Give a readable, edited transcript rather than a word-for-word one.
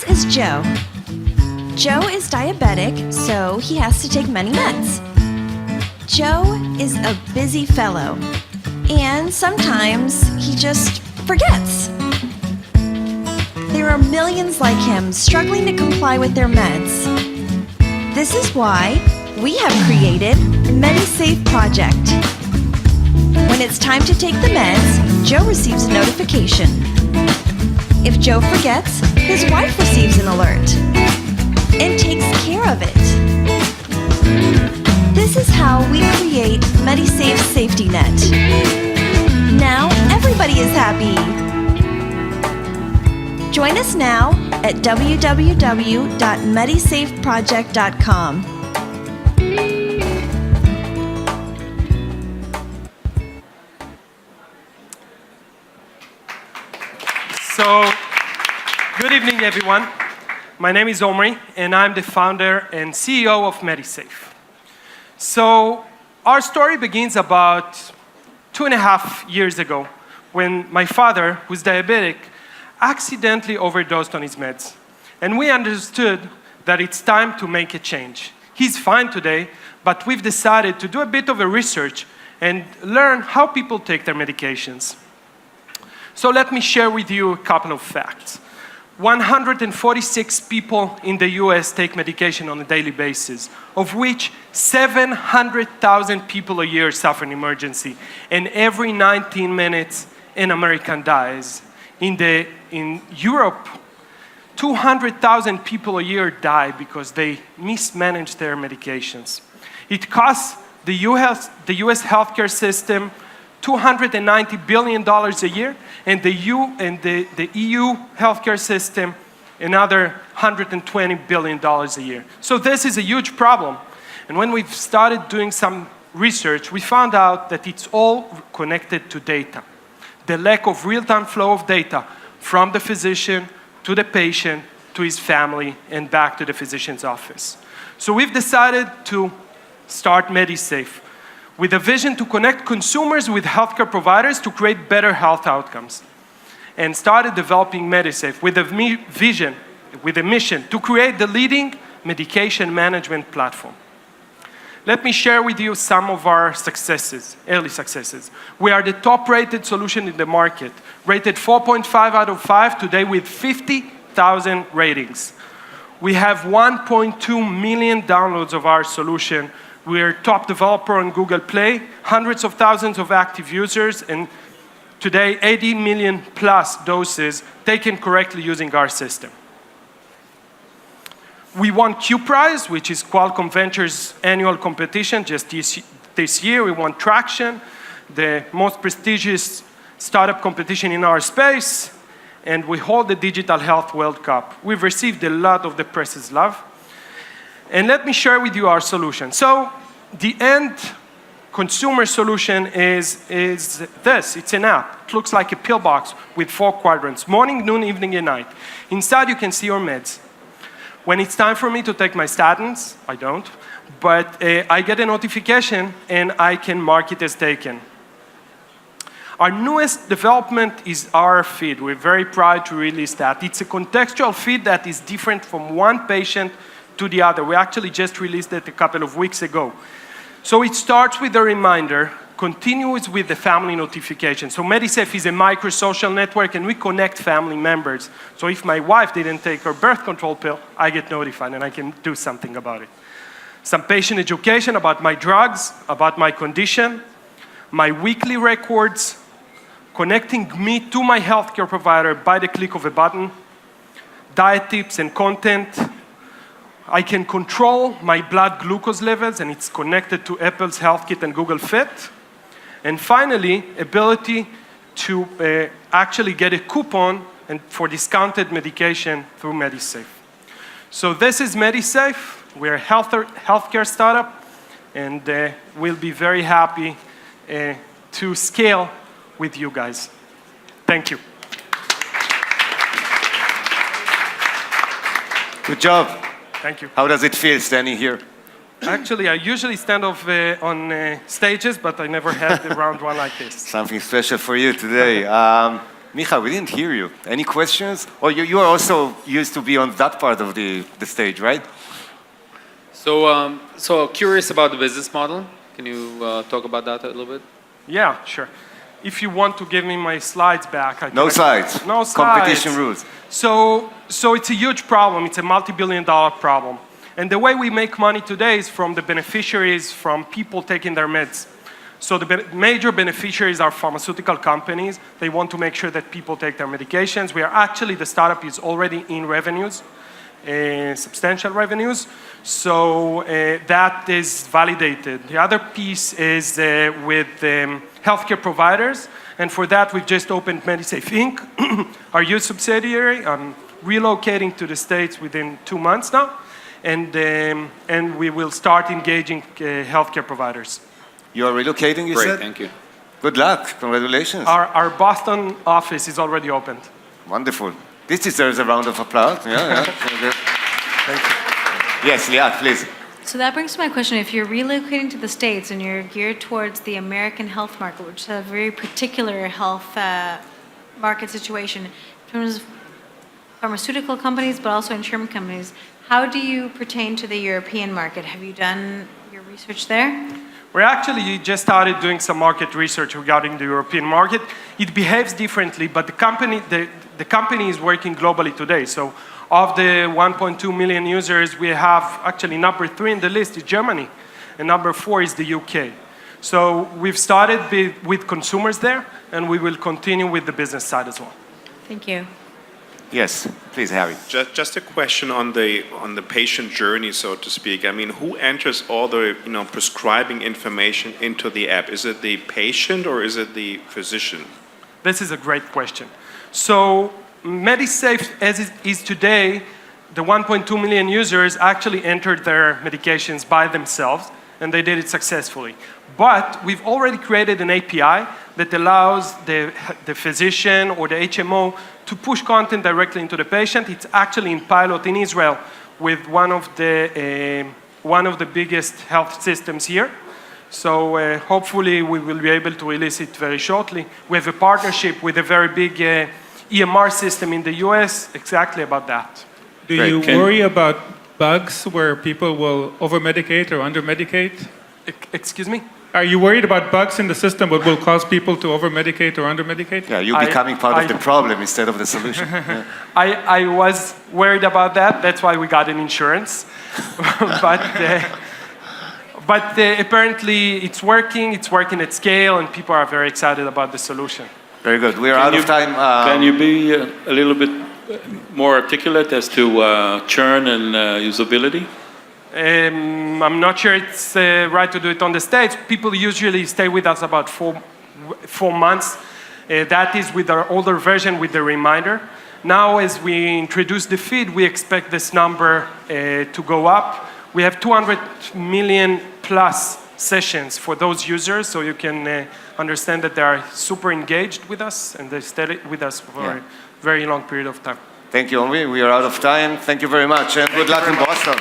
This is Joe. Joe is diabetic, so he has to take many meds. Joe is a busy fellow, and sometimes he just forgets. There are millions like him struggling to comply with their meds. This is why we have created MediSafe Project. When it's time to take the meds, Joe receives a notification. If Joe forgets, his wife receives an alert and takes care of it. This is how we create MediSafe safety net. Now everybody is happy. Join us now at www.medisafeproject.com. So, good evening, everyone. My name is Omri, and I'm the founder and CEO of MediSafe. So, our story begins about 2.5 years ago when my father, who's diabetic, accidentally overdosed on his meds. And we understood that it's time to make a change. He's fine today, but we've decided to do a bit of a research and learn how people take their medications. So let me share with you a couple of facts. 146 people in the US take medication on a daily basis, of which 700,000 people a year suffer an emergency, and every 19 minutes an American dies. In Europe, 200,000 people a year die because they mismanage their medications. It costs the US healthcare system $290 billion a year, and the EU healthcare system another $120 billion a year. So this is a huge problem. And when we've started doing some research, we found out that it's all connected to data. The lack of real-time flow of data from the physician to the patient, to his family, and back to the physician's office. So we've decided to start MediSafe, with a vision to connect consumers with healthcare providers to create better health outcomes. And started developing MediSafe with a vision, with a mission to create the leading medication management platform. Let me share with you some of our successes, early successes. We are the top-rated solution in the market, rated 4.5 out of 5 today with 50,000 ratings. We have 1.2 million downloads of our solution. We're top developer on Google Play, hundreds of thousands of active users, and today 80 million plus doses taken correctly using our system. We won Q Prize, which is Qualcomm Ventures annual competition just this year. We won Traction, the most prestigious startup competition in our space, and we hold the Digital Health World Cup. We've received a lot of the press's love. And let me share with you our solution. So the end consumer solution is this. It's an app. It looks like a pillbox with 4 quadrants, morning, noon, evening, and night. Inside you can see your meds. When it's time for me to take my statins, I don't, but I get a notification and I can mark it as taken. Our newest development is our feed. We're very proud to release that. It's a contextual feed that is different from one patient to the other. We actually just released it a couple of weeks ago. So it starts with a reminder, continues with the family notification. So MediSafe is a micro-social network, and we connect family members. So if my wife didn't take her birth control pill, I get notified and I can do something about it. Some patient education about my drugs, about my condition, my weekly records, connecting me to my healthcare provider by the click of a button, diet tips and content. I can control my blood glucose levels, and it's connected to Apple's Health Kit and Google Fit. And finally, ability to actually get a coupon for discounted medication through MediSafe. So this is MediSafe. We're a healthcare startup, and we'll be very happy to scale with you guys. Thank you. Good job. Thank you. How does it feel standing here? Actually, I usually stand off on stages, but I never had a round one like this. Something special for you today. Micha, we didn't hear you. Any questions? Or you are also used to be on that part of the stage, right? So curious about the business model. Can you talk about that a little bit? Yeah, sure. If you want to give me my slides back, No slides. No slides. Competition rules. So it's a huge problem. It's a multi-billion-dollar problem. And the way we make money today is from the beneficiaries, from people taking their meds. So the major beneficiaries are pharmaceutical companies. They want to make sure that people take their medications. We are actually, the startup is already in revenues, substantial revenues. So that is validated. The other piece is with healthcare providers. And for that, we've just opened MediSafe Inc., our youth subsidiary. I'm relocating to the States within 2 months now. And we will start engaging healthcare providers. You are relocating, you Great, said? thank you. Good luck. Congratulations. Our Boston office is already opened. Wonderful. This deserves a round of applause. Yeah. Thank you. Yes, Liat, please. So that brings to my question, if you're relocating to the States and you're geared towards the American health market, which is a very particular health market situation, in terms of pharmaceutical companies, but also insurance companies, how do you pertain to the European market? Have you done your research there? We actually just started doing some market research regarding the European market. It behaves differently, but the company is working globally today. So of the 1.2 million users, we have actually number 3 in the list is Germany, and number 4 is the UK. So we've started with consumers there, and we will continue with the business side as well. Thank you. Yes, please, Harry. Just a question on the patient journey, so to speak. I mean, who enters all the prescribing information into the app? Is it the patient or is it the physician? This is a great question. So MediSafe, as it is today, the 1.2 million users actually entered their medications by themselves, and they did it successfully. But we've already created an API that allows the physician or the HMO to push content directly into the patient. It's actually in pilot in Israel with one of the biggest health systems here. So hopefully we will be able to release it very shortly. We have a partnership with a very big EMR system in the US exactly about that. Do you worry about bugs where people will over-medicate or under-medicate? Excuse me? Are you worried about bugs in the system that will cause people to over-medicate or under-medicate? Yeah, you're becoming part of the problem instead of the solution. Yeah. I was worried about that. That's why we got an insurance. but apparently it's working at scale, and people are very excited about the solution. Very good. We're out of time. Can you be a little bit more articulate as to churn and usability? I'm not sure it's right to do it on the stage. People usually stay with us about 4 months. That is with our older version with the reminder. Now, as we introduce the feed, we expect this number to go up. We have 200 million plus sessions for those users, so you can understand that they are super engaged with us, and they stay with us for a very long period of time. Thank you, Omri. We are out of time. Thank you very much, and good luck in Boston.